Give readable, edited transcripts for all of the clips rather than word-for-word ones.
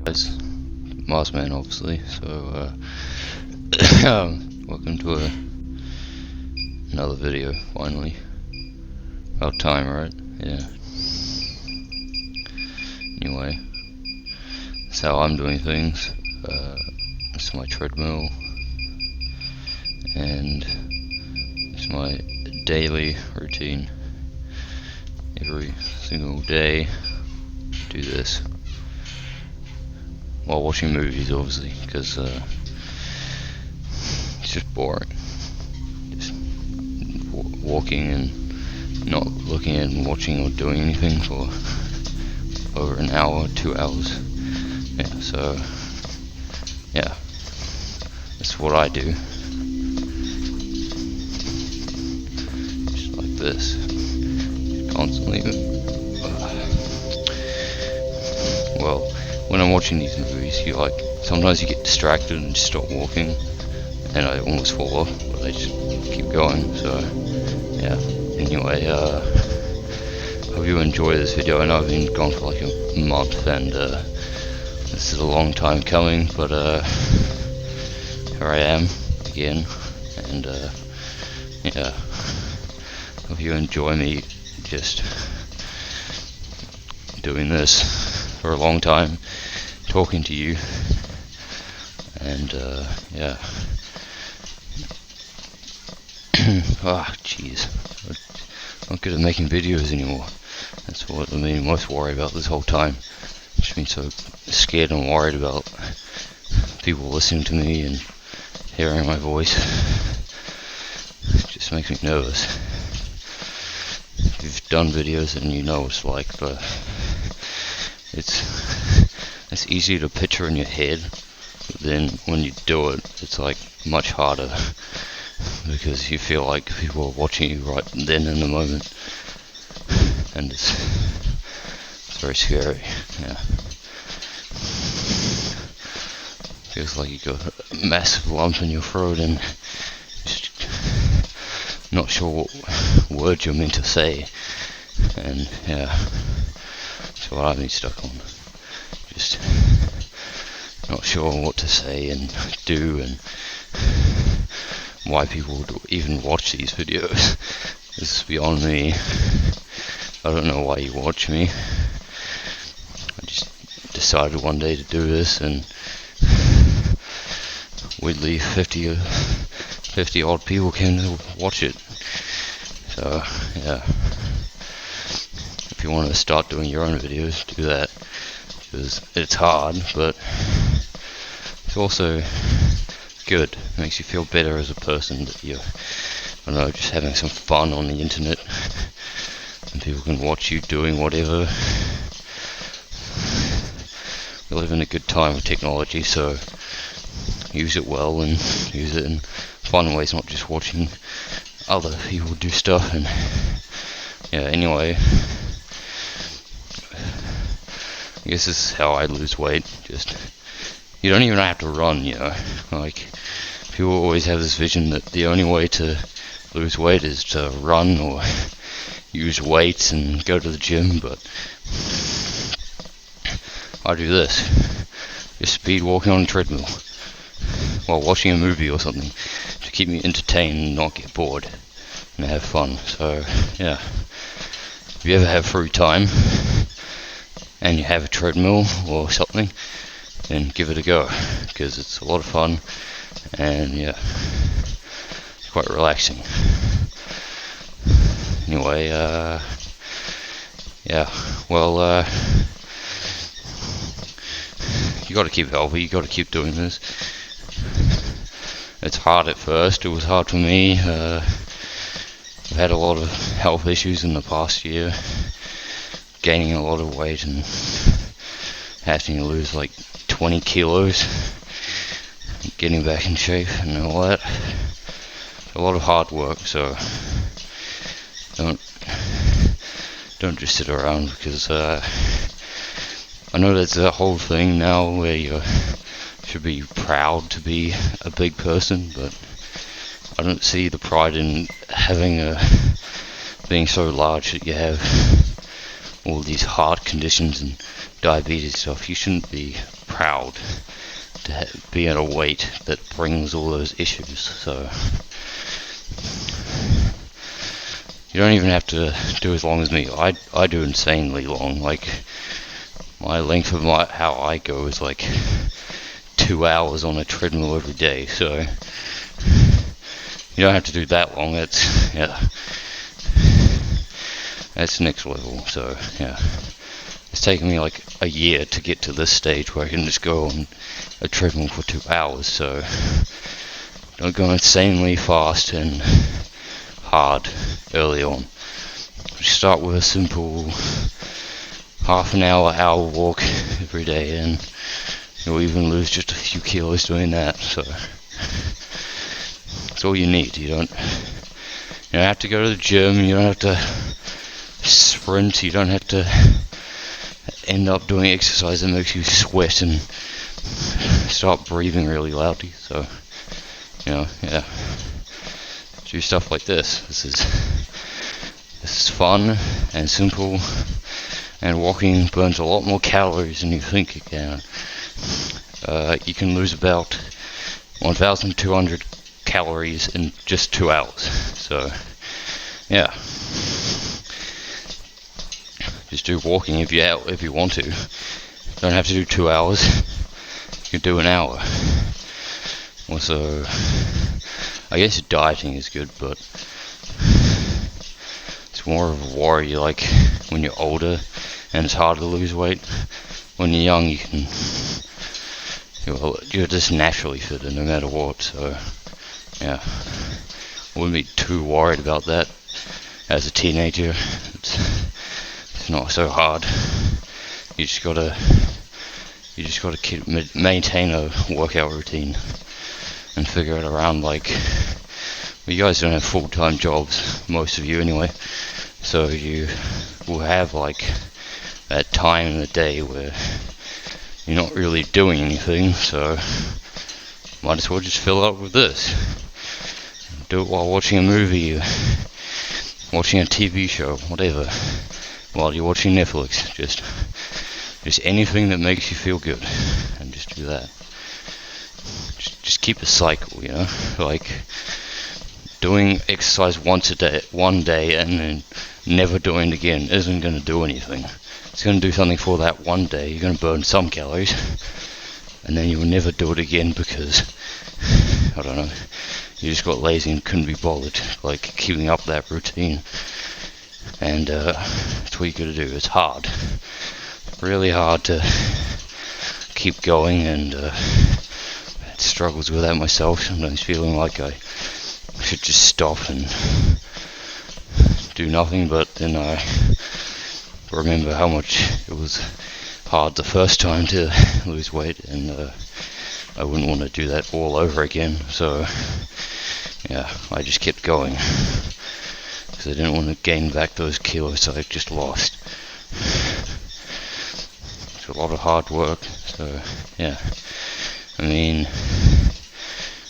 Guys, Marsman obviously, so welcome to another video, finally. About time, right? Yeah. Anyway, that's how I'm doing things. This is my treadmill, and it's my daily routine. Every single day, do this. While watching movies, obviously, because it's just boring. Just walking and not looking at and watching or doing anything for over an hour, 2 hours. Yeah, so yeah, that's what I do. Just like this, constantly. Well, when I'm watching these movies, sometimes you get distracted and just stop walking, and I almost fall off, but I just keep going. So yeah, anyway, hope you enjoy this video. I know I've been gone for like a month, and this is a long time coming, but here I am again, and yeah, hope you enjoy me just doing this for a long time, talking to you, and yeah. Jeez, I'm not good at making videos anymore. That's what I mean, most worried about this whole time. Just been so scared and worried about people listening to me and hearing my voice. It just makes me nervous. If you've done videos, then you know what it's like, but it's easy to picture in your head, but then when you do it, it's like much harder, because you feel like people are watching you right then in the moment, and it's very scary. Yeah, feels like you got a massive lump in your throat and just not sure what words you're meant to say, and yeah, that's what I've been stuck on. Just not sure what to say and do, and why people would even watch these videos. This is beyond me. I don't know why you watch me. I just decided one day to do this, and weirdly 50 odd people came to watch it. So yeah, if you want to start doing your own videos, do that, because it's hard, but it's also good. It makes you feel better as a person, that you're, I don't know, just having some fun on the internet, and people can watch you doing whatever. We live in a good time with technology, so use it well and use it in fun ways, not just watching other people do stuff. And yeah, anyway, I guess this is how I lose weight. Just, you don't even have to run, you know. Like, people always have this vision that the only way to lose weight is to run or use weights and go to the gym, but I do this, just speed walking on a treadmill while watching a movie or something, to keep me entertained and not get bored and have fun. So yeah, if you ever have free time and you have a treadmill or something, then give it a go, because it's a lot of fun, and yeah, it's quite relaxing. Anyway, yeah, well, you gotta keep healthy, you gotta keep doing this. It's hard at first, it was hard for me. I've had a lot of health issues in the past year, gaining a lot of weight and having to lose like 20 kilos, getting back in shape and all that. A lot of hard work, so don't just sit around, because I know there's a whole thing now where you should be proud to be a big person, but I don't see the pride in being so large that you have all these heart conditions and diabetes stuff. You shouldn't be proud proud to be at a weight that brings all those issues. So you don't even have to do as long as me. I do insanely long. Like, my length of how I go is like 2 hours on a treadmill every day. So you don't have to do that long. That's next level. So yeah, it's taken me like a year to get to this stage where I can just go on a treadmill for 2 hours. So don't go insanely fast and hard early on. Start with a simple half an hour walk every day, and you'll even lose just a few kilos doing that. So that's all you need. You don't have to go to the gym, you don't have to sprint, you don't have to end up doing exercise that makes you sweat and start breathing really loudly. So do stuff like this. This is fun and simple, and walking burns a lot more calories than you think it can. You can lose about 1,200 calories in just 2 hours. So yeah, just do walking if you want to. Don't have to do 2 hours. You can do an hour. Also, I guess dieting is good, but it's more of a worry like when you're older and it's hard to lose weight. When you're young, you're just naturally fitter no matter what. So yeah, I wouldn't be too worried about that. As a teenager, it's not so hard. You just gotta maintain a workout routine and figure it around. Like, well, you guys don't have full-time jobs, most of you anyway, so you will have like that time in the day where you're not really doing anything, so might as well just fill up with this. Do it while watching a movie, watching a TV show, whatever, while you're watching Netflix. Just anything that makes you feel good, and just do that. Just keep a cycle, like doing exercise one day and then never doing it again isn't going to do anything. It's going to do something for that one day. You're going to burn some calories, and then you'll never do it again because, I don't know, you just got lazy and couldn't be bothered like keeping up that routine. And that's what you got to do. It's hard, really hard to keep going, and had struggles with that myself, sometimes feeling like I should just stop and do nothing, but then I remember how much it was hard the first time to lose weight, and I wouldn't want to do that all over again. So yeah, I just kept going because I didn't want to gain back those kilos I just lost. It's a lot of hard work. So yeah, I mean, I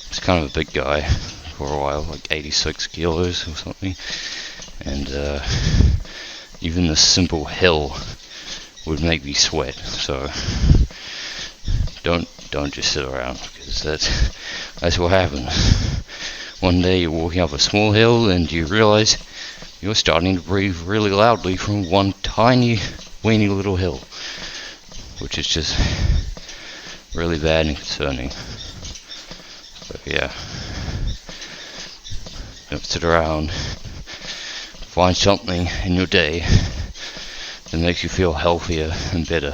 was kind of a big guy for a while, like 86 kilos or something, and even the simple hill would make me sweat. So don't just sit around, because that's what happens. One day you're walking up a small hill and you realize you're starting to breathe really loudly from one tiny, weeny little hill, which is just really bad and concerning. So yeah, don't sit around. Find something in your day that makes you feel healthier and better,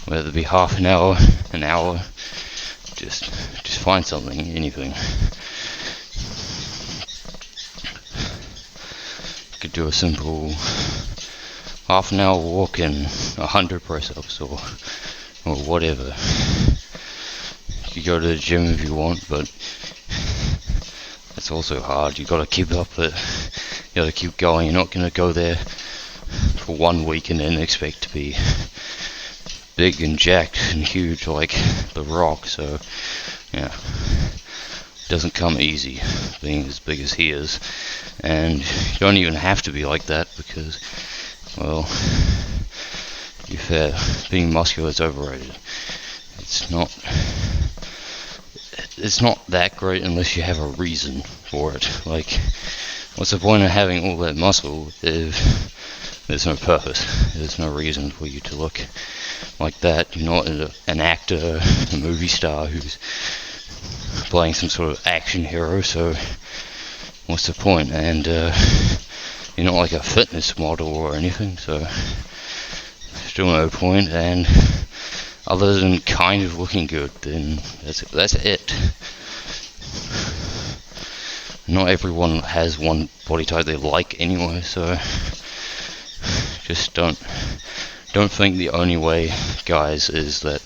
whether it be half an hour, just find something, anything. You could do a simple half an hour walk and 100 press-ups or whatever. You could go to the gym if you want, but it's also hard. You gotta keep up it. You gotta keep going. You're not gonna go there for 1 week and then expect to be big and jacked and huge like The Rock. So yeah, it doesn't come easy being as big as he is, and you don't even have to be like that, because, well, to be fair, being muscular is overrated. it's not that great unless you have a reason for it. Like, what's the point of having all that muscle if there's no purpose? There's no reason for you to look like that. You're not an actor, a movie star who's playing some sort of action hero, so what's the point? And you're not like a fitness model or anything, so still no point. And other than kind of looking good, then that's it. Not everyone has one body type they like anyway, so just don't think the only way, guys, is that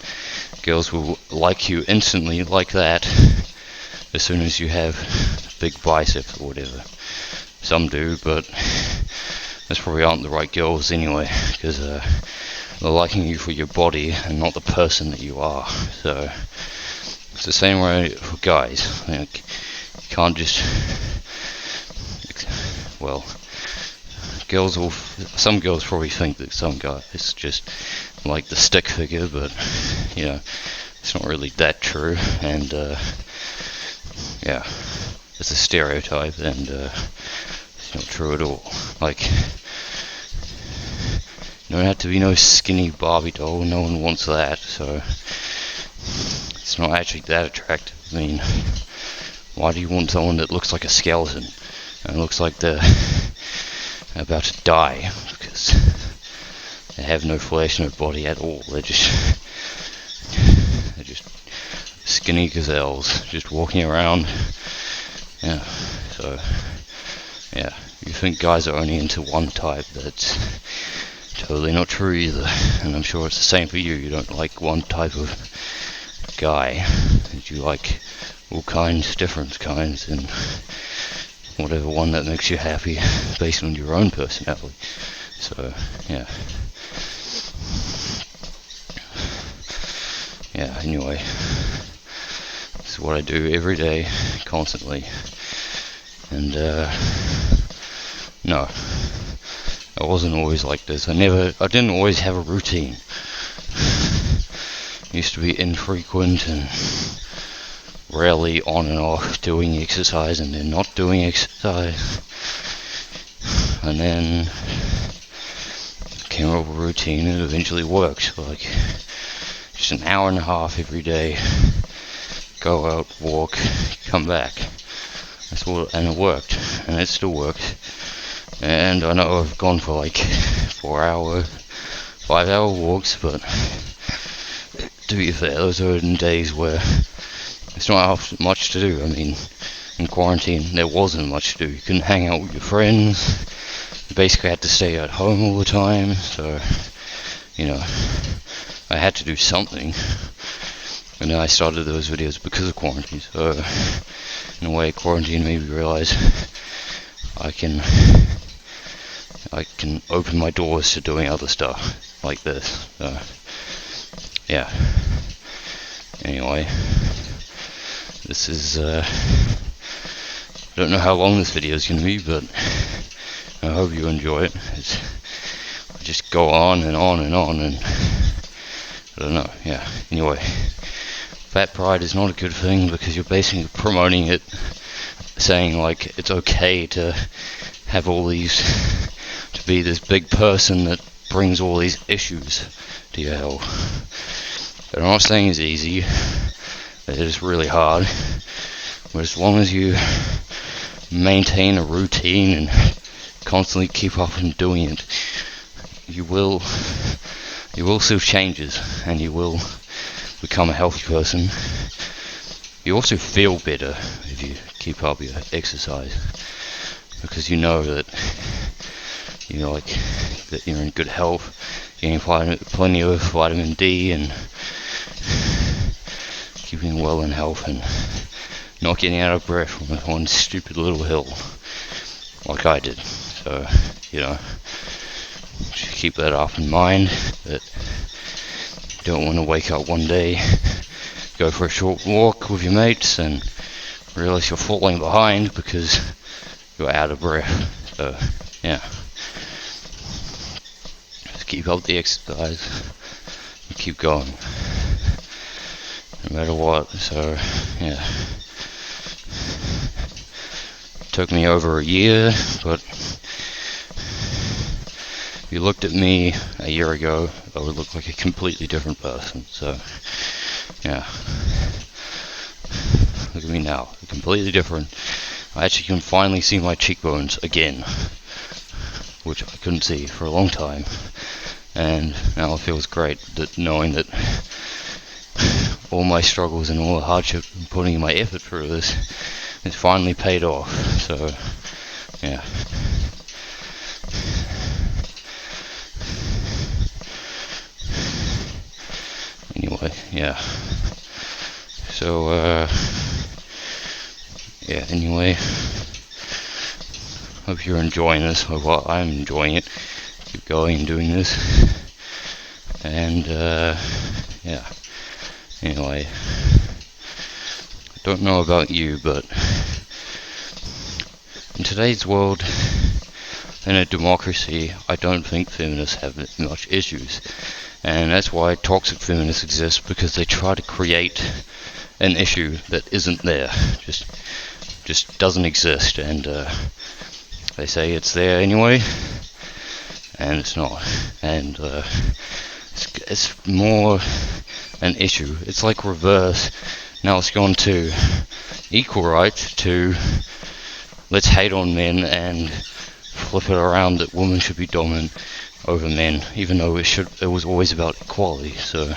girls will like you instantly like that as soon as you have big biceps or whatever. Some do, but those probably aren't the right girls anyway, because they're liking you for your body and not the person that you are. So it's the same way for guys. Like, you can't just, well, some girls probably think that some guy is just like the stick figure, but you know, it's not really that true. And yeah, it's a stereotype, and it's not true at all. Like, you don't have to be no skinny Barbie doll. No one wants that. So it's not actually that attractive. I mean, why do you want someone that looks like a skeleton and looks like they're about to die? Because they have no flesh, no body at all. They're just skinny gazelles just walking around. Yeah. So yeah, you think guys are only into one type? That's totally not true either. And I'm sure it's the same for you. You don't like one type of guy. You like all kinds, different kinds, and whatever one that makes you happy based on your own personality. So yeah. Anyway, this is what I do every day, constantly. And no, I wasn't always like this. I didn't always have a routine. It used to be infrequent and rarely on and off, doing exercise and then not doing exercise. And then came up with a routine and it eventually worked. Like, just an hour and a half every day, go out, walk, come back. And it worked, and it still works. And I know I've gone for like 4-hour, 5-hour walks, but to be fair, those are in days where it's not much to do. I mean, in quarantine, there wasn't much to do. You couldn't hang out with your friends. You basically had to stay at home all the time, so, you know, I had to do something. And then I started those videos because of quarantine. So, in a way, quarantine made me realize I can open my doors to doing other stuff like this. So, yeah. Anyway, this is, I don't know how long this video is going to be, but I hope you enjoy it. I just go on and on and on, and I don't know, yeah. Anyway, fat pride is not a good thing because you're basically promoting it, saying like it's okay to have all these, to be this big person that brings all these issues to your health. And I'm not saying it's easy, it is really hard, but as long as you maintain a routine and constantly keep up and doing it, you will see changes, and you will become a healthy person. You also feel better if you keep up your exercise, because you know that that you're in good health, getting plenty of vitamin D and keeping well in health, and not getting out of breath on one stupid little hill like I did. So, you know, just keep that up in mind, that you don't want to wake up one day, go for a short walk with your mates and realize you're falling behind because you're out of breath. So, yeah. Just keep up the exercise and keep going. no matter what. So yeah, it took me over a year, but if you looked at me a year ago, I would look like a completely different person. So yeah, look at me now, completely different. I actually can finally see my cheekbones again, which I couldn't see for a long time, and now it feels great that knowing that all my struggles and all the hardship and putting my effort through this is finally paid off. So yeah. Anyway, yeah. So yeah, anyway, hope you're enjoying this. Well, I'm enjoying it. Keep going and doing this. And yeah, anyway, I don't know about you, but in today's world, in a democracy, I don't think feminists have much issues. And that's why toxic feminists exist, because they try to create an issue that isn't there, just doesn't exist, and they say it's there anyway, and it's not. And it's more an issue. It's like reverse. Now it's gone to equal rights to let's hate on men and flip it around that women should be dominant over men, even though it was always about equality. So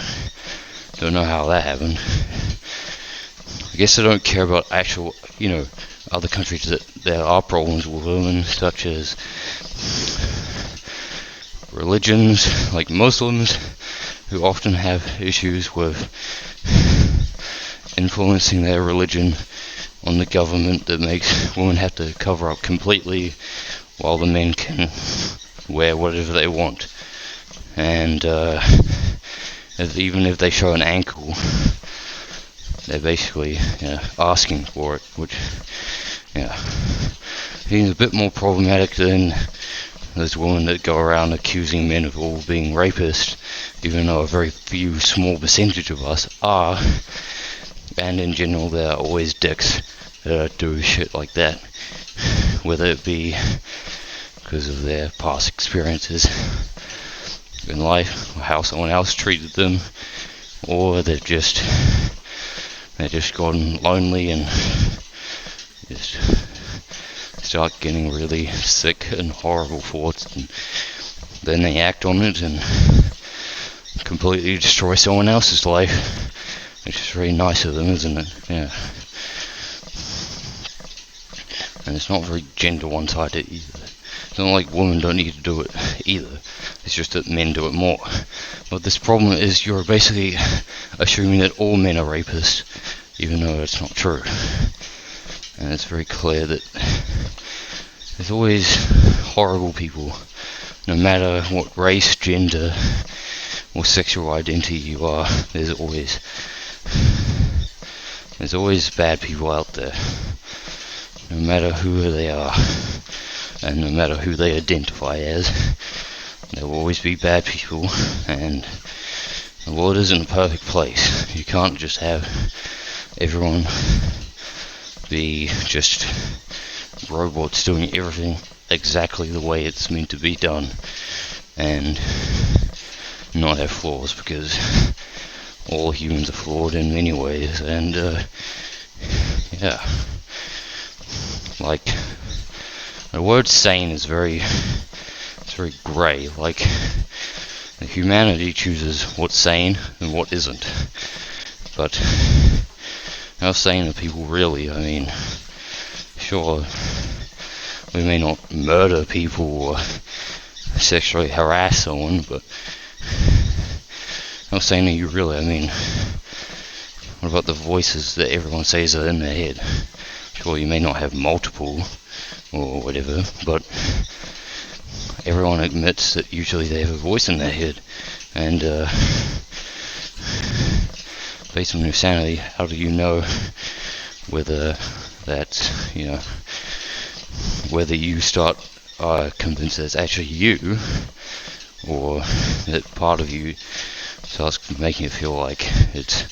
don't know how that happened. I guess I don't care about actual, other countries that there are problems with women, such as religions like Muslims, who often have issues with influencing their religion on the government that makes women have to cover up completely while the men can wear whatever they want. And even if they show an ankle, they're basically asking for it, which seems a bit more problematic than those women that go around accusing men of all being rapists, even though a very few small percentage of us are, and in general there are always dicks that do shit like that, whether it be because of their past experiences in life, or how someone else treated them, or they've just gotten lonely and just start getting really sick and horrible thoughts, and then they act on it and completely destroy someone else's life, which is very nice of them, isn't it? Yeah. And it's not very gender one-sided either. It's not like women don't need to do it either. It's just that men do it more. But this problem is you're basically assuming that all men are rapists, even though it's not true. And it's very clear that there's always horrible people, no matter what race, gender, or sexual identity you are. There's always bad people out there, no matter who they are, and no matter who they identify as. There will always be bad people, and the world isn't a perfect place. You can't just have everyone be just robots doing everything exactly the way it's meant to be done and not have flaws, because all humans are flawed in many ways. And yeah, like, the word sane is very grey. Like, humanity chooses what's sane and what isn't, but how sane are people really? I mean, sure, we may not murder people or sexually harass someone, but how sane are you really? I mean, what about the voices that everyone says are in their head? Sure, you may not have multiple or whatever, but everyone admits that usually they have a voice in their head. And based on your sanity, how do you know whether that's, whether you start convinced that it's actually you, or that part of you starts making it feel like it's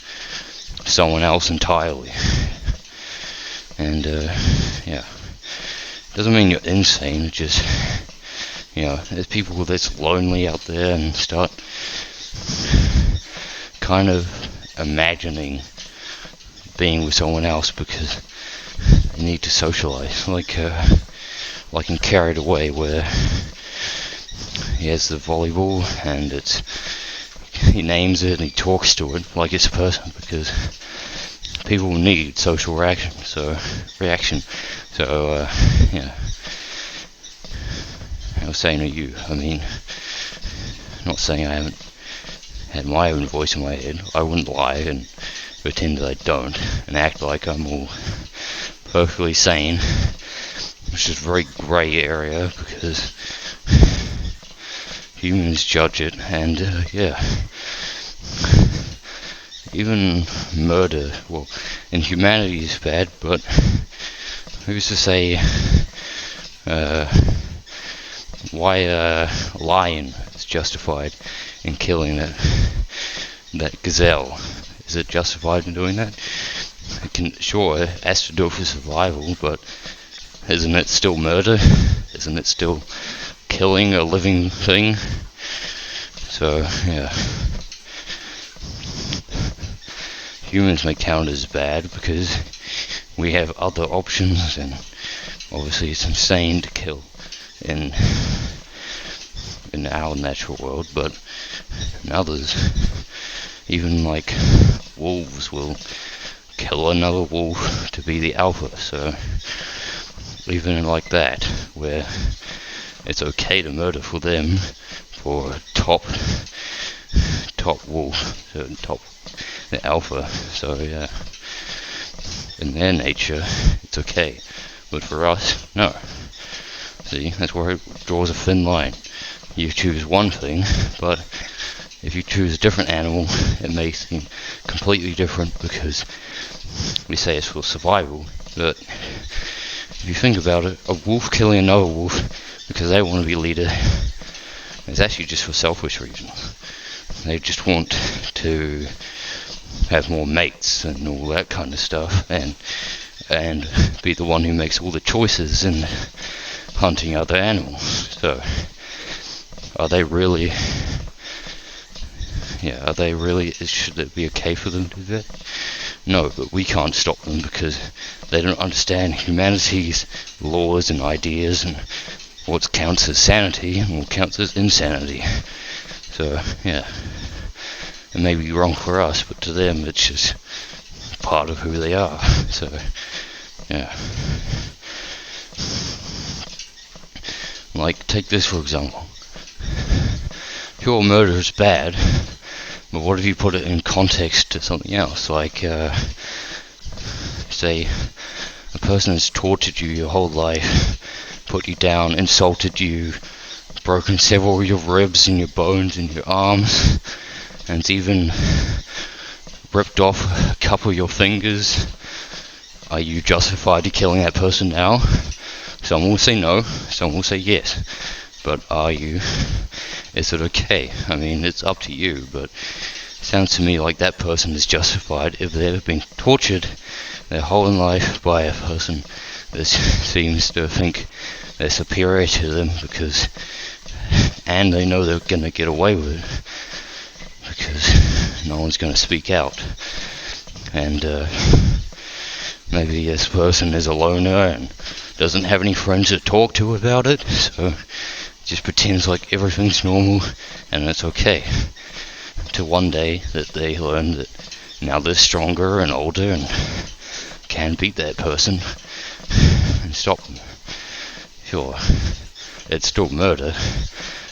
someone else entirely. And doesn't mean you're insane. It just, there's people that's lonely out there and start kind of imagining being with someone else because they need to socialize, like in Carried Away, where he has the volleyball and he names it and he talks to it like it's a person, because people need social reaction. So I was saying to you, not saying I haven't had my own voice in my head. I wouldn't lie and pretend that I don't and act like I'm all perfectly sane, which is a very grey area because humans judge it. And even murder, well, in humanity is bad, but who's to say why a lion is justified in killing that gazelle? Is it justified in doing that? Sure, it has to do it for survival, but isn't it still murder? Isn't it still killing a living thing? So, humans may count as bad because we have other options, and obviously it's insane to kill in our natural world, but in others, even like wolves will kill another wolf to be the alpha. So even like that, where it's okay to murder for them, for top wolf, so the alpha. So in their nature it's okay, but for us, no. See, that's where it draws a thin line. You choose one thing, but if you choose a different animal, it may seem completely different because we say it's for survival. But if you think about it, a wolf killing another wolf because they want to be leader is actually just for selfish reasons. They just want to have more mates and all that kind of stuff, and be the one who makes all the choices in hunting other animals. So are they really, should it be okay for them to do that? No, but we can't stop them because they don't understand humanity's laws and ideas and what counts as sanity and what counts as insanity. So, it may be wrong for us, but to them it's just part of who they are. So, like, take this for example. Pure murder is bad, but what if you put it in context to something else? Like, say, a person has tortured you your whole life, put you down, insulted you, broken several of your ribs and your bones and your arms, and it's even ripped off a couple of your fingers. Are you justified in killing that person now? Some will say no, some will say yes. But are you? Is it okay? It's up to you, but it sounds to me like that person is justified if they've been tortured their whole life by a person that seems to think they're superior to them and they know they're going to get away with it because no one's going to speak out. And maybe this person is a loner and doesn't have any friends to talk to about it, so just pretends like everything's normal and it's okay, till one day that they learn that now they're stronger and older and can beat that person and stop them. Sure, it's still murder,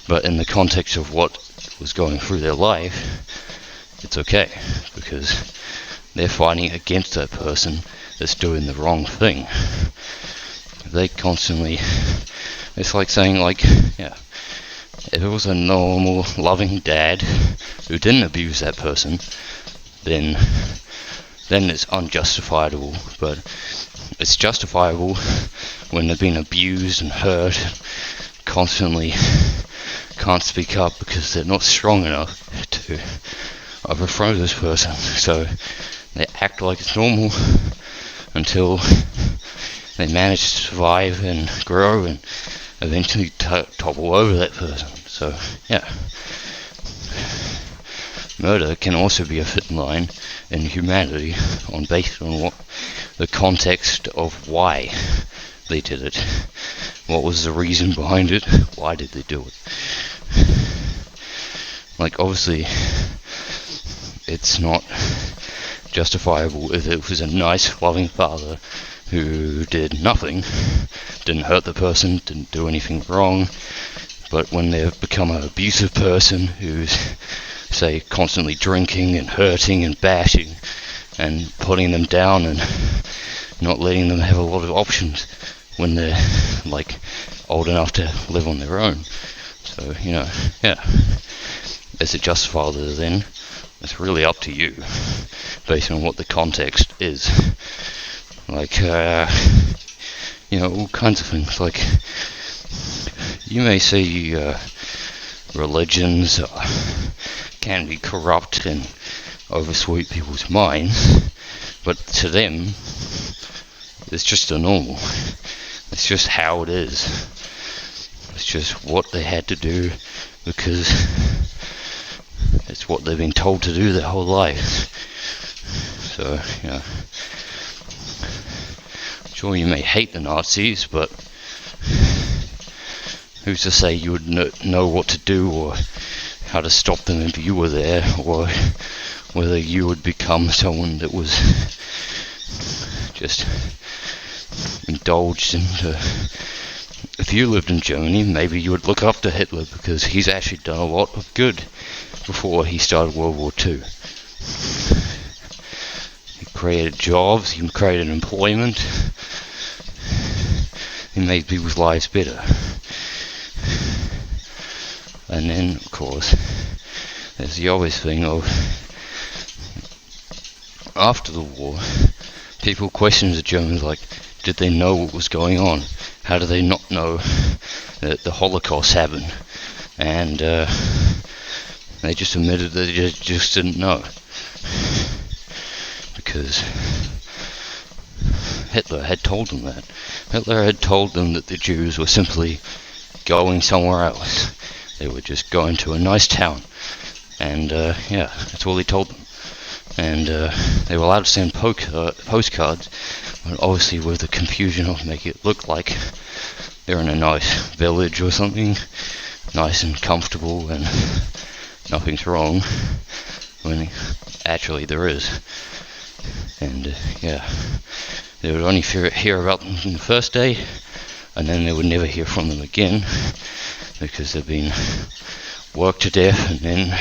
but in the context of what was going through their life, it's okay, because they're fighting against that person that's doing the wrong thing. They constantly, it's like saying, if it was a normal, loving dad who didn't abuse that person, then it's unjustifiable. But it's justifiable when they've been abused and hurt, constantly can't speak up because they're not strong enough to overthrow this person. So they act like it's normal until they manage to survive and grow and eventually topple over that person. So, yeah. Murder can also be a thin line in humanity based on what the context of why they did it. What was the reason behind it? Why did they do it? Like, obviously, it's not justifiable if it was a nice, loving father who did nothing, didn't hurt the person, didn't do anything wrong. But when they've become an abusive person who's, say, constantly drinking and hurting and bashing and putting them down and not letting them have a lot of options when they're, like, old enough to live on their own. So, yeah. Is it justifiable then? It's really up to you, based on what the context is. Like, all kinds of things. Like, you may say religions can be corrupt and oversweep people's minds, but to them, it's just a normal. It's just how it is. It's just what they had to do because it's what they've been told to do their whole life. So, sure, you may hate the Nazis, but who's to say you would know what to do or how to stop them if you were there, or whether you would become someone that was just indulged into... If you lived in Germany, maybe you would look up to Hitler because he's actually done a lot of good before he started World War II. He created jobs, he created employment, he made people's lives better. And then, of course, there's the obvious thing of, after the war, people questioned the Germans, like, did they know what was going on? How did they not know that the Holocaust happened? And they just admitted that they just didn't know. Because Hitler had told them that. Hitler had told them that the Jews were simply going somewhere else. They were just going to a nice town. And that's all he told them. And they were allowed to send postcards, but obviously with the confusion of making it look like they're in a nice village or something, nice and comfortable and nothing's wrong, when actually there is. And they would only hear about them on the first day, and then they would never hear from them again, because they've been worked to death and then,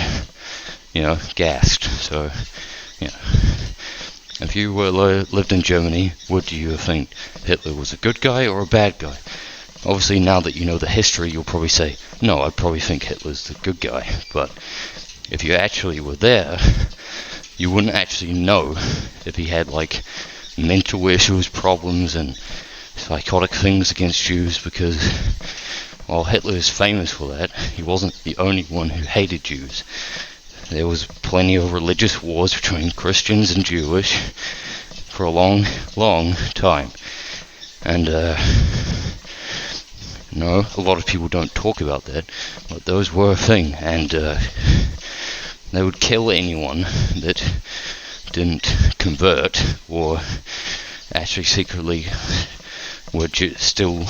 gassed. So, if you lived in Germany, would you think Hitler was a good guy or a bad guy? Obviously, now that you know the history, you'll probably say, no, I'd probably think Hitler's the good guy. But if you actually were there, you wouldn't actually know if he had, like, mental issues, problems, and psychotic things against Jews, because while Hitler is famous for that, he wasn't the only one who hated Jews. There was plenty of religious wars between Christians and Jewish for a long, long time. And, a lot of people don't talk about that, but those were a thing, and they would kill anyone that didn't convert or actually secretly were still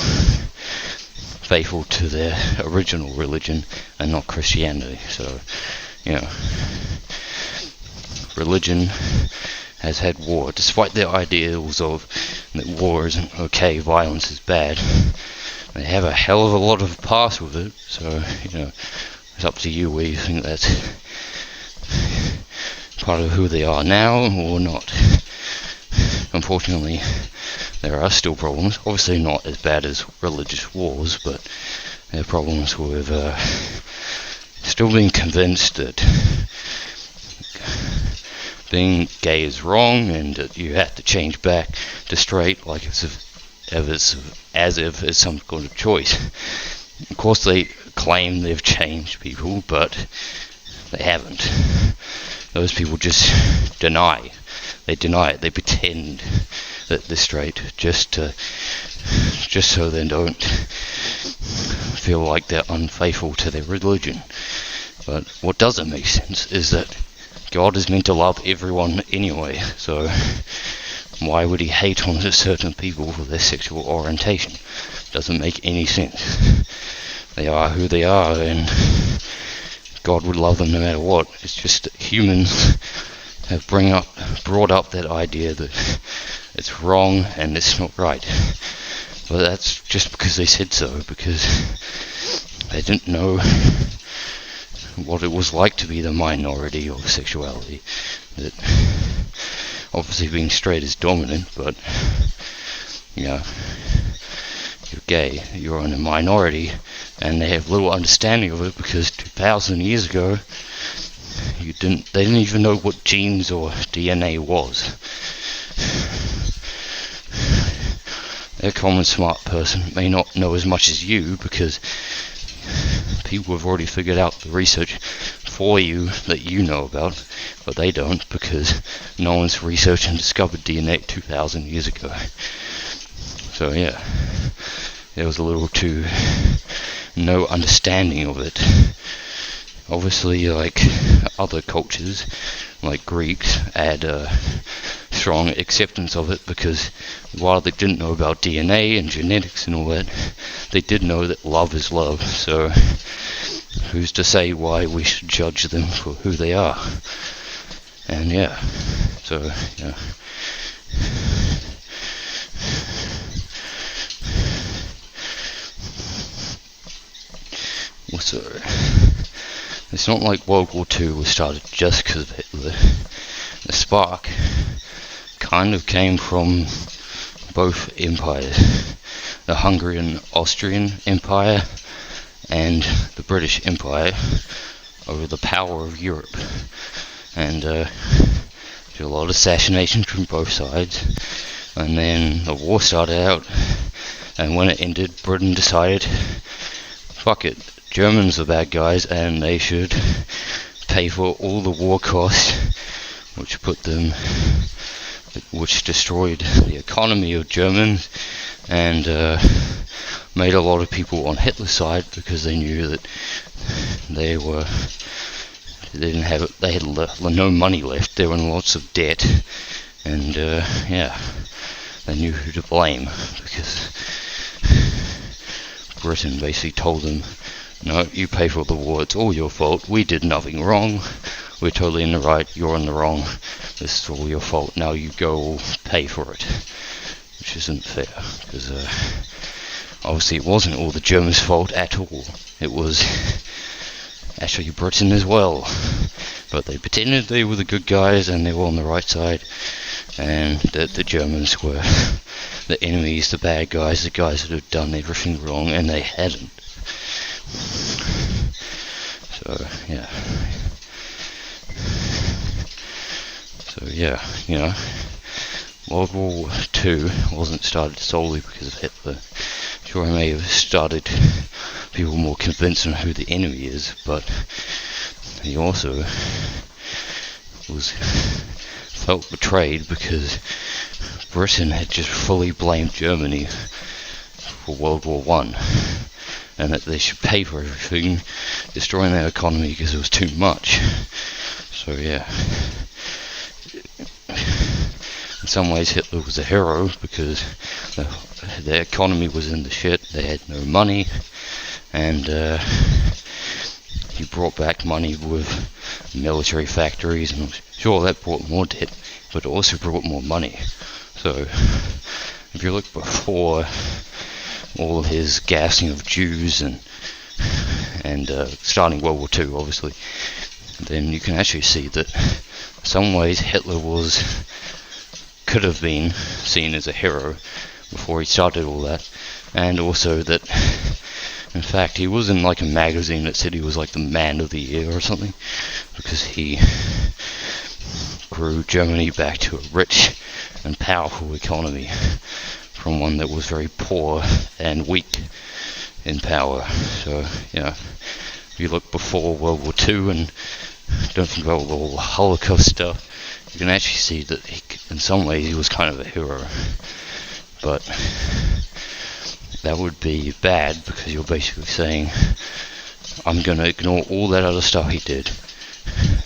faithful to their original religion and not Christianity. So, religion has had war, despite their ideals of that war isn't okay, violence is bad. They have a hell of a lot of past with it, so, it's up to you whether you think that's part of who they are now or not. Unfortunately, there are still problems, obviously not as bad as religious wars, but there are problems with still being convinced that being gay is wrong and that you have to change back to straight, like as if it's some kind of choice. Of course, they claim they've changed people, but they haven't. Those people just deny they deny it. They pretend that they're straight just so they don't feel like they're unfaithful to their religion. But what doesn't make sense is that God is meant to love everyone anyway, so why would he hate on certain people for their sexual orientation? Doesn't make any sense. They are who they are, and God would love them no matter what. It's just that humans have brought up that idea that it's wrong and it's not right. But that's just because they said so, because they didn't know what it was like to be the minority of sexuality. That obviously being straight is dominant, but you're gay, you're in a minority, and they have little understanding of it because 2,000 years ago they didn't even know what genes or DNA was. A common smart person may not know as much as you because people have already figured out the research for you that you know about, but they don't because no one's researched and discovered DNA 2,000 years ago. So yeah, there was a little too no understanding of it. Obviously, like other cultures, like Greeks, had a strong acceptance of it because while they didn't know about DNA and genetics and all that, they did know that love is love. So who's to say why we should judge them for who they are? And yeah, so yeah. So it's not like World War II was started just because of Hitler. The spark kind of came from both empires, the Hungarian-Austrian Empire and the British Empire, over the power of Europe. And there were a lot of assassinations from both sides, and then the war started out, and when it ended, Britain decided, fuck it, Germans are bad guys and they should pay for all the war costs, which destroyed the economy of Germans and made a lot of people on Hitler's side because they knew that they had no money left. They were in lots of debt, and they knew who to blame because Britain basically told them, no, you pay for the war, it's all your fault, we did nothing wrong, we're totally in the right, you're in the wrong, this is all your fault, now you go pay for it. Which isn't fair, because obviously it wasn't all the Germans' fault at all, it was actually Britain as well, but they pretended they were the good guys and they were on the right side, and that the Germans were the enemies, the bad guys, the guys that had done everything wrong, and they hadn't. So yeah, World War II wasn't started solely because of Hitler. Sure, he may have started people more convinced on who the enemy is, but he also felt betrayed because Britain had just fully blamed Germany for World War I, and that they should pay for everything, destroying their economy because it was too much. So yeah, in some ways Hitler was a hero because their economy was in the shit, they had no money, and he brought back money with military factories, and sure, that brought more debt, but it also brought more money. So if you look before all of his gassing of Jews and starting World War II, obviously, then you can actually see that in some ways Hitler could have been seen as a hero before he started all that, and also that in fact he was in like a magazine that said he was like the man of the year or something, because he grew Germany back to a rich and powerful economy from one that was very poor and weak in power. So yeah, if you look before World War II and don't think about all the Holocaust stuff, you can actually see that in some ways he was kind of a hero, but that would be bad because you're basically saying, I'm going to ignore all that other stuff he did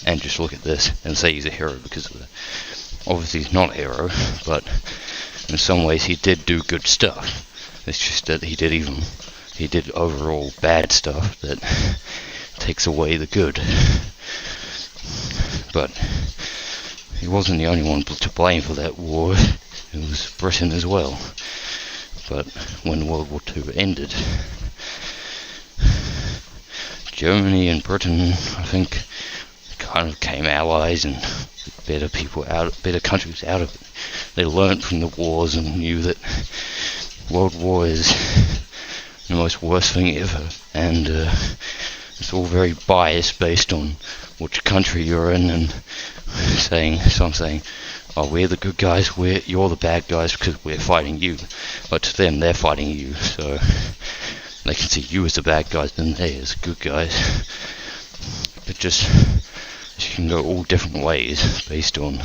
and just look at this and say he's a hero because of that. Obviously he's not a hero, but in some ways he did do good stuff. It's just that he did overall bad stuff that takes away the good. But he wasn't the only one to blame for that war. It was Britain as well. But when World War II ended, Germany and Britain, I think, kind of became allies and better countries out of it. They learnt from the wars and knew that World War is the most worst thing ever, and it's all very biased based on which country you're in, and some saying, oh, we're the good guys, you're the bad guys because we're fighting you, but to them they're fighting you, so they can see you as the bad guys and they as good guys. It you can go all different ways based on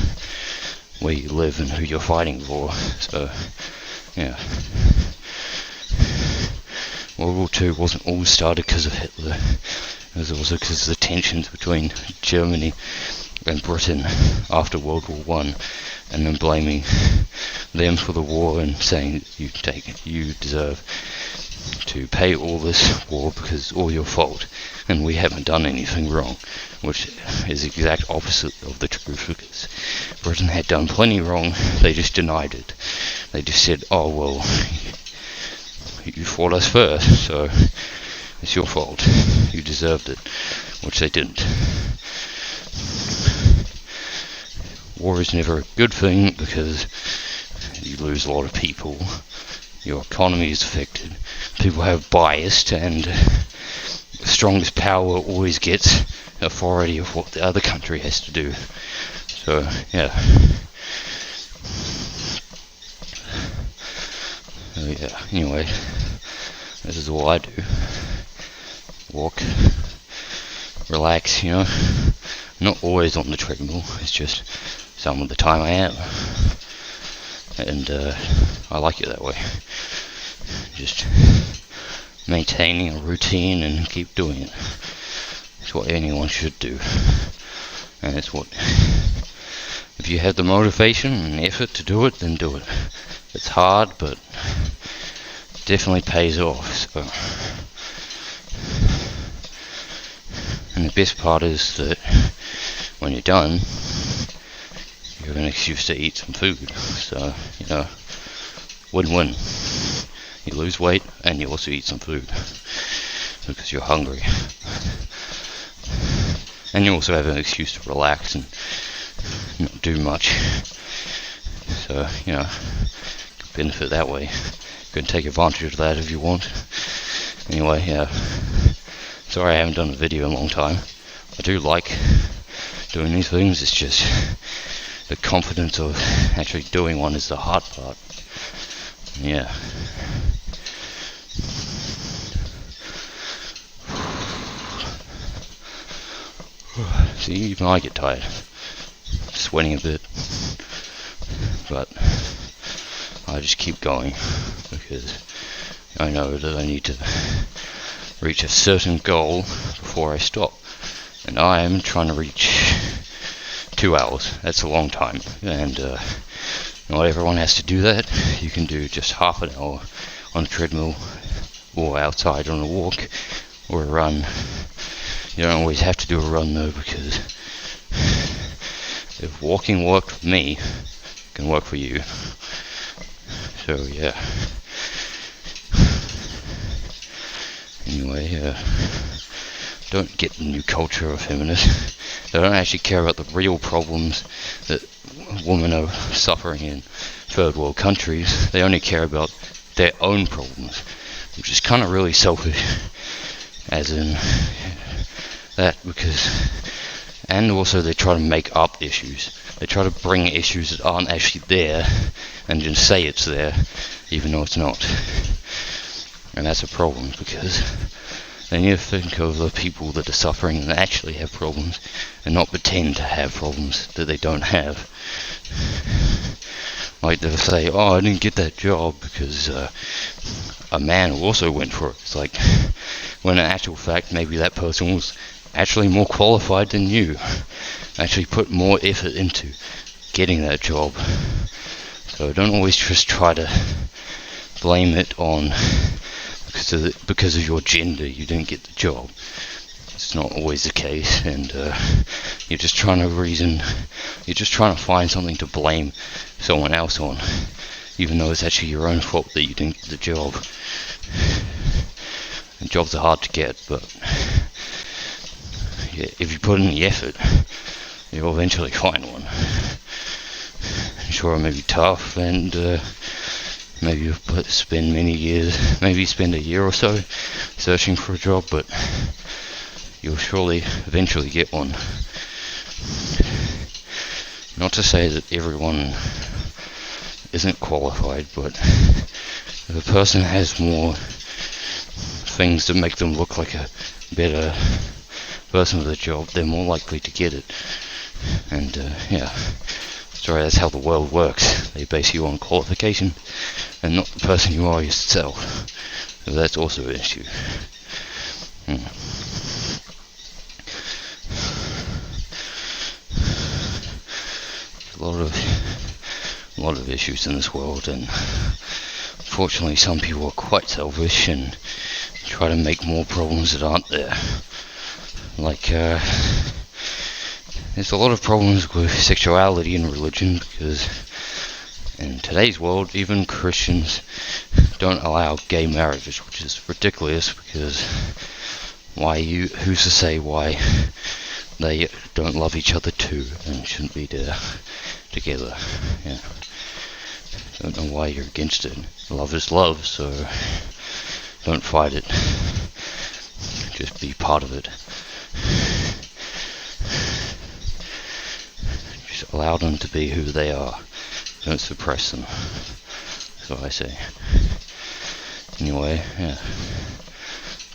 where you live and who you're fighting for. So yeah, World War II wasn't all started because of Hitler. It was also because of the tensions between Germany and Britain after World War One, and then blaming them for the war and saying you deserve to pay all this war because it's all your fault and we haven't done anything wrong, which is the exact opposite of the truth, because Britain had done plenty wrong. They just denied it. They just said, oh well, you fought us first, so it's your fault, you deserved it, which they didn't. War is never a good thing because you lose a lot of people, your economy is affected, people have bias, and the strongest power always gets authority of what the other country has to do. So yeah. Anyway, this is all I do. Walk, relax, not always on the treadmill, it's just some of the time I am, and I like it that way. Just maintaining a routine and keep doing it. It's what anyone should do, and it's what, if you have the motivation and effort to do it, then do it. It's hard, but definitely pays off. So, and the best part is that when you're done, you have an excuse to eat some food. So, win-win. You lose weight and you also eat some food because you're hungry. And you also have an excuse to relax and not do much. So, benefit that way. You can take advantage of that if you want. Anyway, yeah. Sorry I haven't done a video in a long time. I do like doing these things, it's just the confidence of actually doing one is the hard part. Yeah. See, even I get tired. Sweating a bit. But I just keep going because I know that I need to reach a certain goal before I stop. And I am trying to reach 2 hours. That's a long time. And not everyone has to do that. You can do just half an hour on a treadmill or outside on a walk or a run. You don't always have to do a run though, because if walking worked for me, it can work for you. So yeah. Anyway, don't get the new culture of feminists. They don't actually care about the real problems that women are suffering in third world countries. They only care about their own problems, which is kind of really selfish, as in that, and also they try to make up issues. They try to bring issues that aren't actually there and just say it's there, even though it's not. And that's a problem, because They need to think of the people that are suffering and actually have problems, and not pretend to have problems that they don't have. Like they'll say, oh, I didn't get that job because a man also went for it. It's like, when in actual fact, maybe that person was actually more qualified than you, actually put more effort into getting that job. So don't always just try to blame it on because of your gender you didn't get the job. It's not always the case, and you're just trying to find something to blame someone else on, even though it's actually your own fault that you didn't get the job. And jobs are hard to get, but yeah, if you put in the effort, you'll eventually find one. Sure, it may be tough, and maybe you'll spend many years, maybe spend a year or so searching for a job, but you'll surely eventually get one. Not to say that everyone isn't qualified, but if a person has more things that make them look like a better person for the job, they're more likely to get it. And yeah, sorry, that's how the world works. They base you on qualification and not the person you are yourself. So that's also an issue. A lot of issues in this world, and unfortunately some people are quite selfish and try to make more problems that aren't there. Like there's a lot of problems with sexuality and religion, because in today's world even Christians don't allow gay marriages, which is ridiculous, because who's to say why they don't love each other too and shouldn't be there together? Yeah. Don't know why you're against it. Love is love, so don't fight it. Just be part of it. Just allow them to be who they are. Don't suppress them. That's what I say. Anyway, yeah.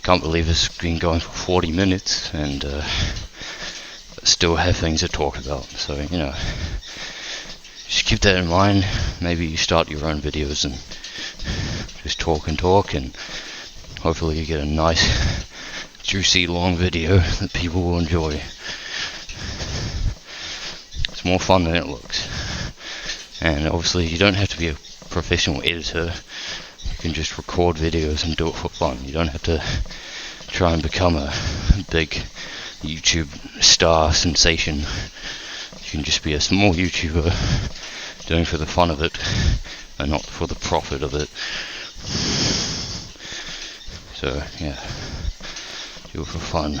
Can't believe it's been going for 40 minutes and still have things to talk about. So, just keep that in mind. Maybe you start your own videos and just talk, and hopefully you get a nice, juicy, long video that people will enjoy. It's more fun than it looks. And obviously you don't have to be a professional editor. You can just record videos and do it for fun. You don't have to try and become a big YouTube star sensation. You can just be a small YouTuber doing it for the fun of it and not for the profit of it. So yeah, do it for fun.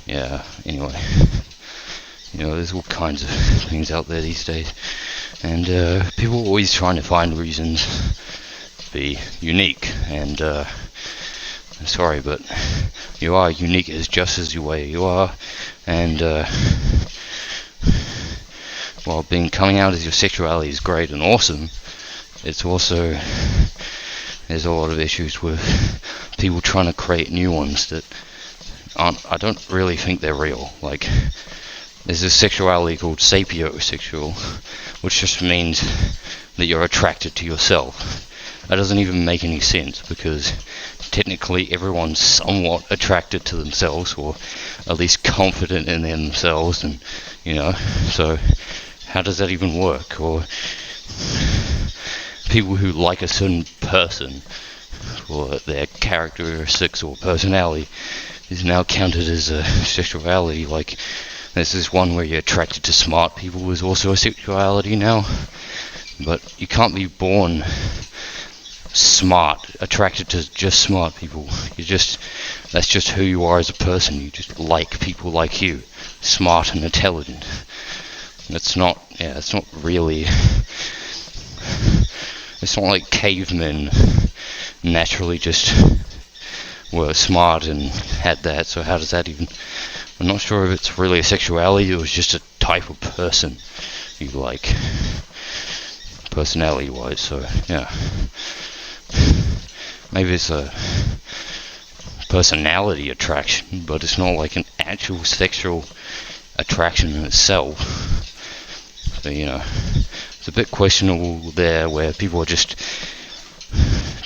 Yeah, anyway, there's all kinds of things out there these days, and people are always trying to find reasons to be unique, and I'm sorry, but you are unique just as the way you are, and while coming out as your sexuality is great and awesome, it's also, there's a lot of issues with people trying to create new ones that I don't really think they're real. Like, there's this sexuality called sapiosexual, which just means that you're attracted to yourself. That doesn't even make any sense, because technically everyone's somewhat attracted to themselves, or at least confident in themselves, and so how does that even work? Or people who like a certain person or their characteristics or personality is now counted as a sexuality. Like, there's this one where you're attracted to smart people is also a sexuality now, but you can't be born smart, attracted to just smart people. That's just who you are as a person. You just like people like you, smart and intelligent. It's not really, it's not like cavemen naturally just were smart and had that, so how does that even, I'm not sure if it's really a sexuality, it was just a type of person you like, personality wise. So yeah, maybe it's a personality attraction, but it's not like an actual sexual attraction in itself. So, it's a bit questionable there, where people are just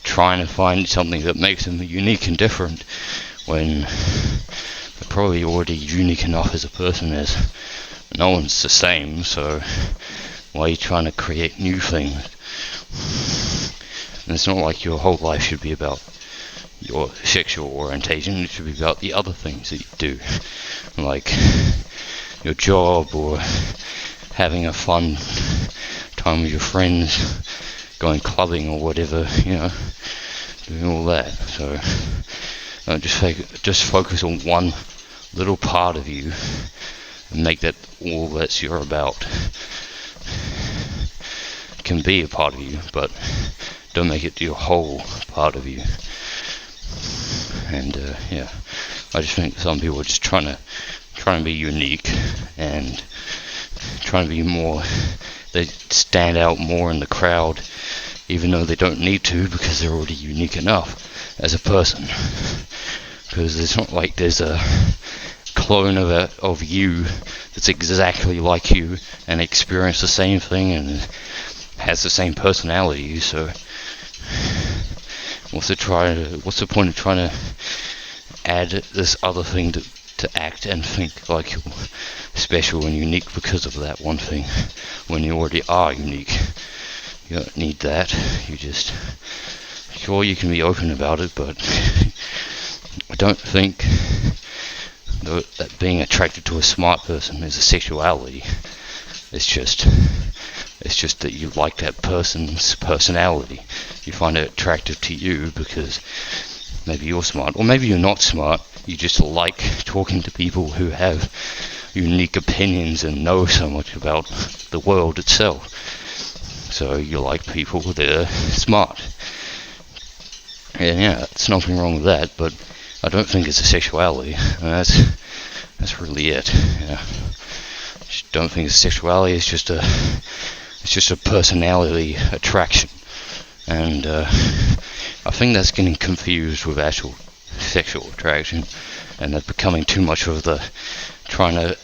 trying to find something that makes them unique and different when they're probably already unique enough as a person. As no one's the same, so why are you trying to create new things? And it's not like your whole life should be about your sexual orientation. It should be about the other things that you do, like your job, or having a fun time with your friends, going clubbing or whatever, doing all that. So just focus on one little part of you and make that all that you're about. It can be a part of you, but don't make it your whole part of you. And I just think some people are just trying to be unique and trying to be more. They stand out more in the crowd, even though they don't need to, because they're already unique enough as a person. Because it's not like there's a clone of you that's exactly like you and experiences the same thing and has the same personality. So what's the point of trying to add this other thing to act and think like you're special and unique because of that one thing, when you already are unique? You don't need that. Sure, you can be open about it, but I don't think that being attracted to a smart person is a sexuality. It's just that you like that person's personality. You find it attractive to you because maybe you're smart, or maybe you're not smart. You just like talking to people who have unique opinions and know so much about the world itself. So you like people that are smart. And there's nothing wrong with that, but I don't think it's a sexuality. And that's really it. I just don't think it's sexuality. It's just a personality attraction. And I think that's getting confused with actual sexual attraction, and they're becoming too much of the trying to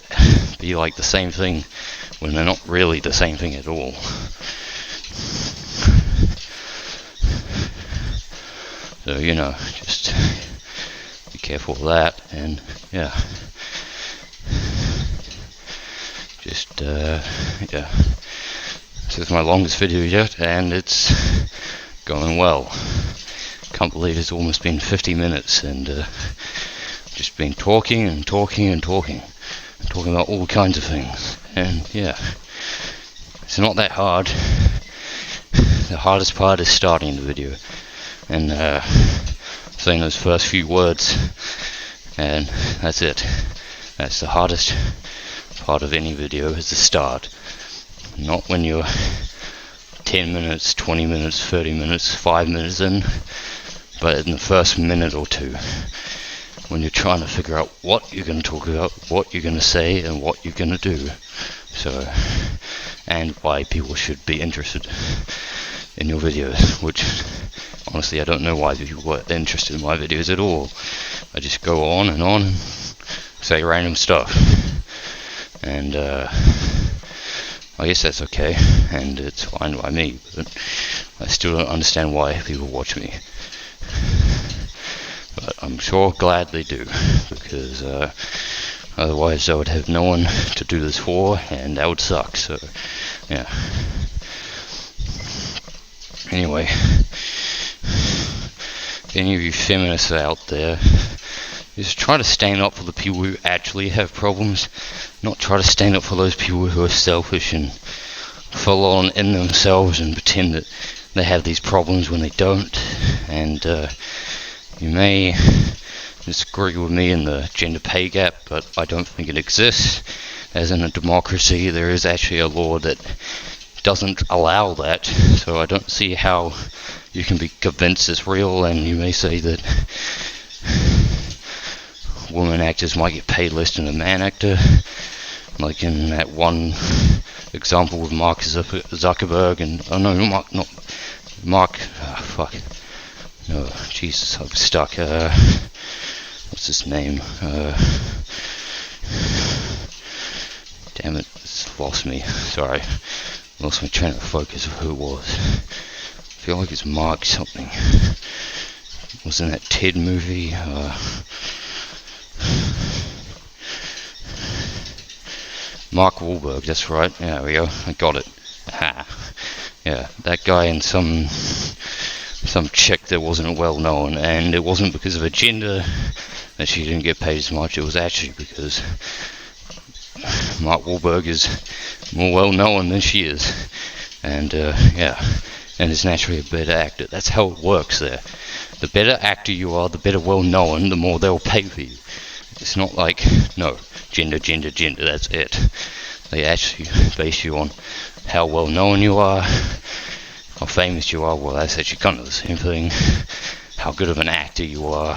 be like the same thing when they're not really the same thing at all. So just be careful of that. And this is my longest video yet, and it's going well. Can't believe it's almost been 50 minutes, and just been talking about all kinds of things. And it's not that hard. The hardest part is starting the video and saying those first few words, and that's it. That's the hardest part of any video, is the start. Not when you're 10 minutes, 20 minutes, 30 minutes, 5 minutes in, but in the first minute or two, when you're trying to figure out what you're going to talk about, what you're going to say, and what you're going to do. So, and why people should be interested in your videos, which honestly I don't know why people are interested in my videos at all. I just go on and say random stuff, and I guess that's okay, and it's fine by me, but I still don't understand why people watch me. But I'm sure glad they do, because otherwise I would have no one to do this for, and that would suck. So anyway, if any of you feminists out there, just try to stand up for the people who actually have problems, not try to stand up for those people who are selfish and full on in themselves and pretend that they have these problems when they don't. And you may disagree with me in the gender pay gap, but I don't think it exists. As in a democracy, there is actually a law that doesn't allow that, so I don't see how you can be convinced it's real. And you may say that women actors might get paid less than a man actor, like in that one example with Mark Zuckerberg and No, Jesus, I'm stuck. What's his name? Damn it, it's lost me. Sorry, lost my train of focus of who it was. I feel like it's Mark something. Was in that Ted movie. Mark Wahlberg, that's right. Yeah, there we go. I got it. Aha. Yeah, that guy and some chick that wasn't well known, and it wasn't because of her gender that she didn't get paid as much. It was actually because Mark Wahlberg is more well known than she is, and and is naturally a better actor. That's how it works there. The better actor you are, the better well known, the more they'll pay for you. It's not like, no, gender, that's it. They actually base you on how well known you are, how famous you are. Well, that's actually kind of the same thing. How good of an actor you are,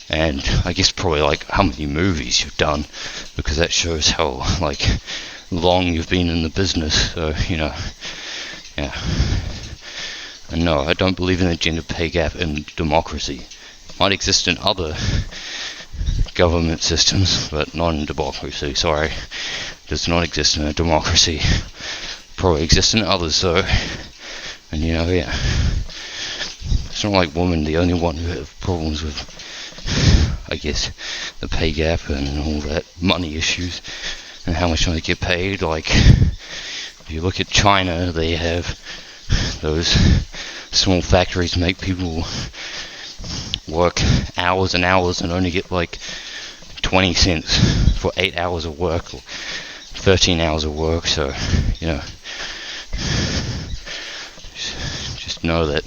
and I guess probably like how many movies you've done, because that shows how like long you've been in the business. So yeah. And no, I don't believe in a gender pay gap in democracy. It might exist in other government systems, but not in democracy. Sorry, it does not exist in a democracy. Probably exists in others though. And yeah, it's not like women the only one who have problems with, I guess, the pay gap and all that money issues and how much they get paid. Like, if you look at China, they have those small factories make people work hours and hours and only get like 20 cents for 8 hours of work or 13 hours of work. So just know that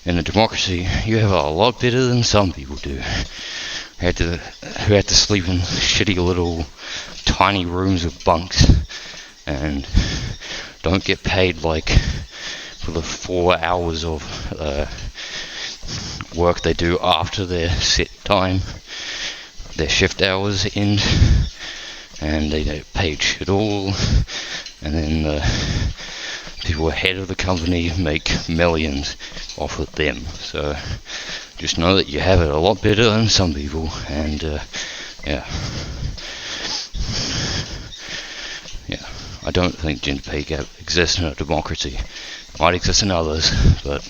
in a democracy you have a lot better than some people do, who had to sleep in shitty little tiny rooms with bunks and don't get paid like for the 4 hours of work they do after their set time, their shift hours end, and they don't pay shit all, and then the people ahead of the company make millions off of them. So just know that you have it a lot better than some people, and yeah, I don't think gender pay gap exists in a democracy. It might exist in others, but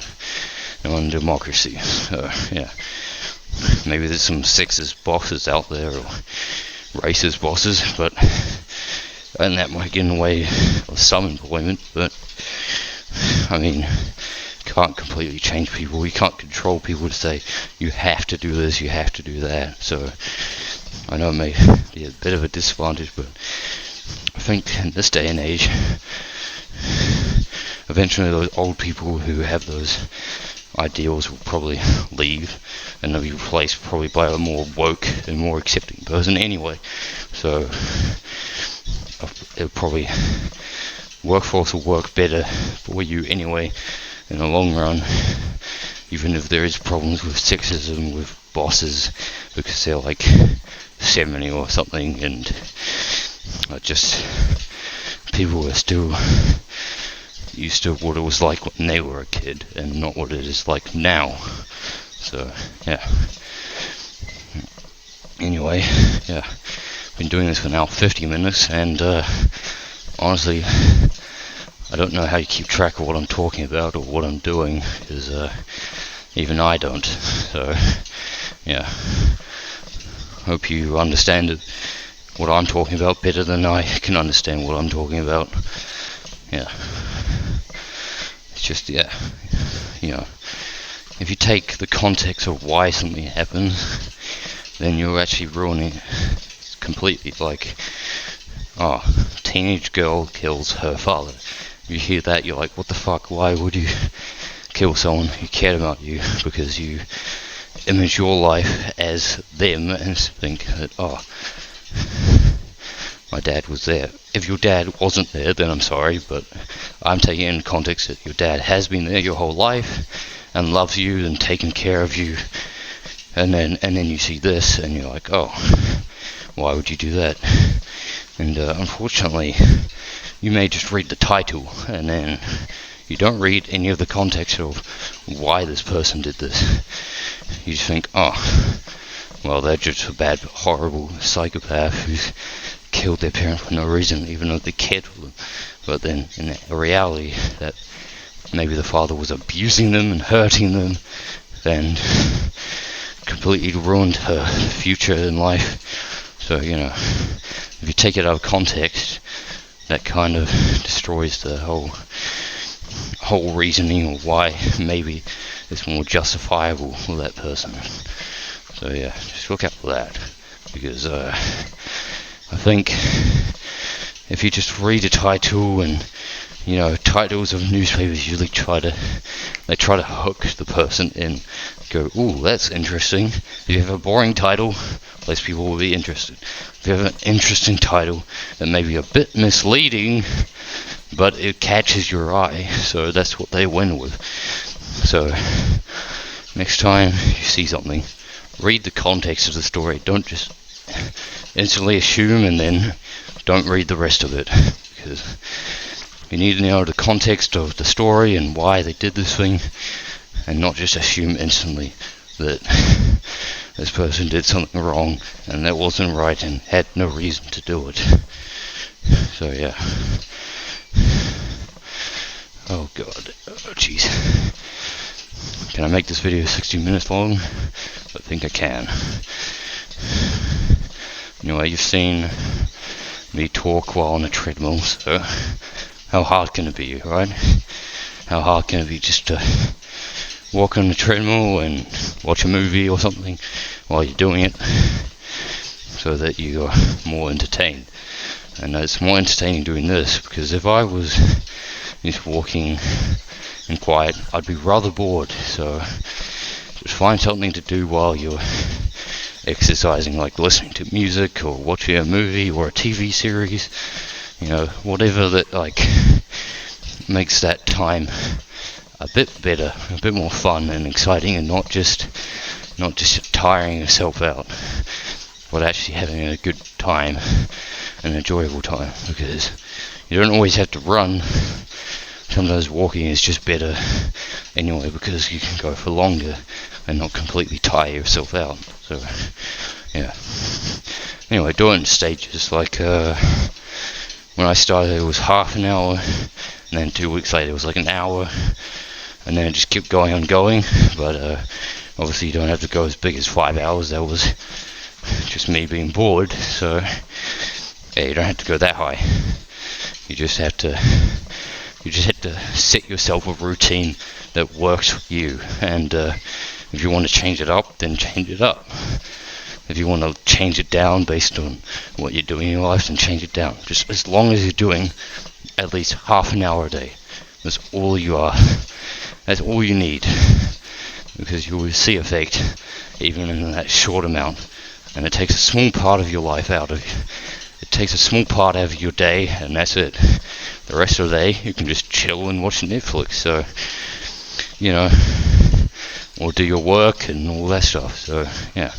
not in a democracy. So yeah, maybe there's some sexist bosses out there or racist bosses, and that might get in the way of some employment. But I mean, can't completely change people. You can't control people to say you have to do this, you have to do that. So I know it may be a bit of a disadvantage, but I think in this day and age, eventually those old people who have those ideals will probably leave, and they'll be replaced probably by a more woke and more accepting person anyway. So it'll probably, workforce will work better for you anyway in the long run, even if there is problems with sexism with bosses because they're like 70 or something, and just people are still used to what it was like when they were a kid and not what it is like now. So yeah, anyway, yeah, been doing this for now 50 minutes, and honestly I don't know how you keep track of what I'm talking about or what I'm doing, because even I don't. So yeah, hope you understand it, what I'm talking about better than I can understand what I'm talking about. Yeah, it's just, yeah, if you take the context of why something happens, then you're actually ruining it completely. Like, teenage girl kills her father. You hear that, you're like, what the fuck, why would you kill someone who cared about you? Because you image your life as them and think that, my dad was there. If your dad wasn't there, then I'm sorry, but I'm taking in context that your dad has been there your whole life and loves you and taken care of you, and then you see this and you're like, why would you do that? And unfortunately, you may just read the title and then You don't read any of the context of why this person did this. You just think, oh, well, they're just a bad, horrible psychopath who's killed their parent for no reason, even though they cared for them. But then, in reality, that maybe the father was abusing them and hurting them, and completely ruined her future in life. So, if you take it out of context, that kind of destroys the whole reasoning of why maybe it's more justifiable for that person. So yeah, just look out for that, because I think if you just read a title, and titles of newspapers usually try to hook the person in. Go, ooh, that's interesting. If you have a boring title, less people will be interested. If you have an interesting title that may be a bit misleading, but it catches your eye, so that's what they win with. So next time you see something, read the context of the story. Don't just instantly assume and then don't read the rest of it, because you need to know the context of the story and why they did this thing, and not just assume instantly that this person did something wrong and that wasn't right and had no reason to do it. So yeah. Oh god. Oh jeez. Can I make this video 60 minutes long? I think I can. Anyway, you've seen me talk while on a treadmill, so how hard can it be, right? How hard can it be just to walk on the treadmill and watch a movie or something while you're doing it, so that you're more entertained? And it's more entertaining doing this, because if I was just walking in quiet, I'd be rather bored. So just find something to do while you're exercising, like listening to music or watching a movie or a TV series, whatever that makes that time a bit better, a bit more fun and exciting, and not just tiring yourself out, but actually having a good time, an enjoyable time, because you don't always have to run. Sometimes walking is just better anyway, because you can go for longer and not completely tire yourself out. So yeah. Anyway, do it in stages. Like when I started, it was half an hour, and then 2 weeks later it was like an hour, and then it just kept going on going. But obviously you don't have to go as big as 5 hours. That was just me being bored. So yeah, you don't have to go that high. You just have to set yourself a routine that works for you, and if you want to change it up, then change it up. If you want to change it down based on what you're doing in your life, then change it down. Just as long as you're doing at least half an hour a day. That's all you are. That's all you need, because you will see effect even in that short amount. And it takes a small part of your life out of you. It takes a small part out of your day, and that's it. The rest of the day, you can just chill and watch Netflix, so, or do your work and all that stuff. So, yeah,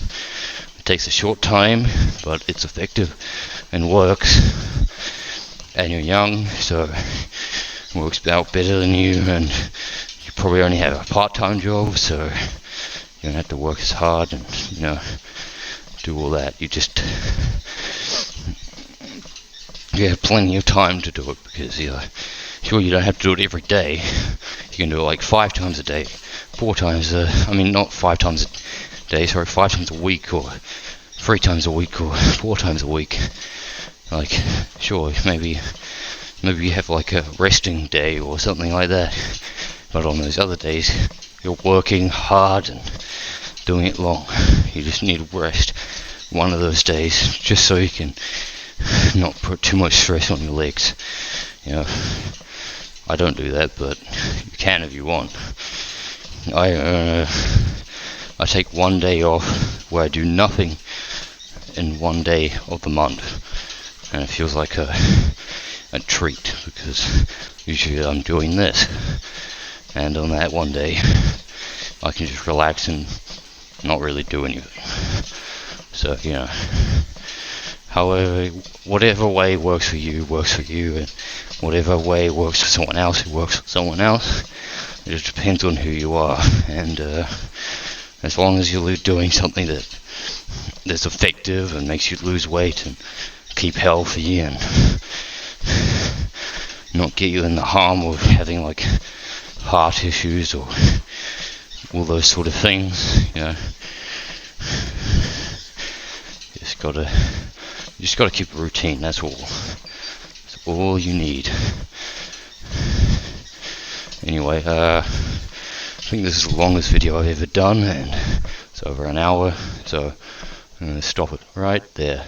it takes a short time, but it's effective and works. And you're young, so it works out better than you, and you probably only have a part-time job, so you don't have to work as hard and, do all that. You have plenty of time to do it, because sure, you don't have to do it every day. You can do it like 5 times a day, 4 times not 5 times a day, 5 times a week, or 3 times a week, or 4 times a week. Like, sure, maybe you have like a resting day or something like that, but on those other days you're working hard and doing it long. You just need to rest one of those days, just so you can not put too much stress on your legs. I don't do that, but you can if you want. I take one day off where I do nothing in one day of the month, and it feels like a treat, because usually I'm doing this, and on that one day I can just relax and not really do anything. So however, whatever way works for you, and whatever way works for someone else, it works for someone else. It just depends on who you are, and as long as you're doing something that's effective and makes you lose weight and keep healthy and not get you in the harm of having like heart issues or all those sort of things, you know. You just gotta keep a routine. That's all. That's all you need. Anyway, I think this is the longest video I've ever done, and it's over an hour, so I'm gonna stop it right there.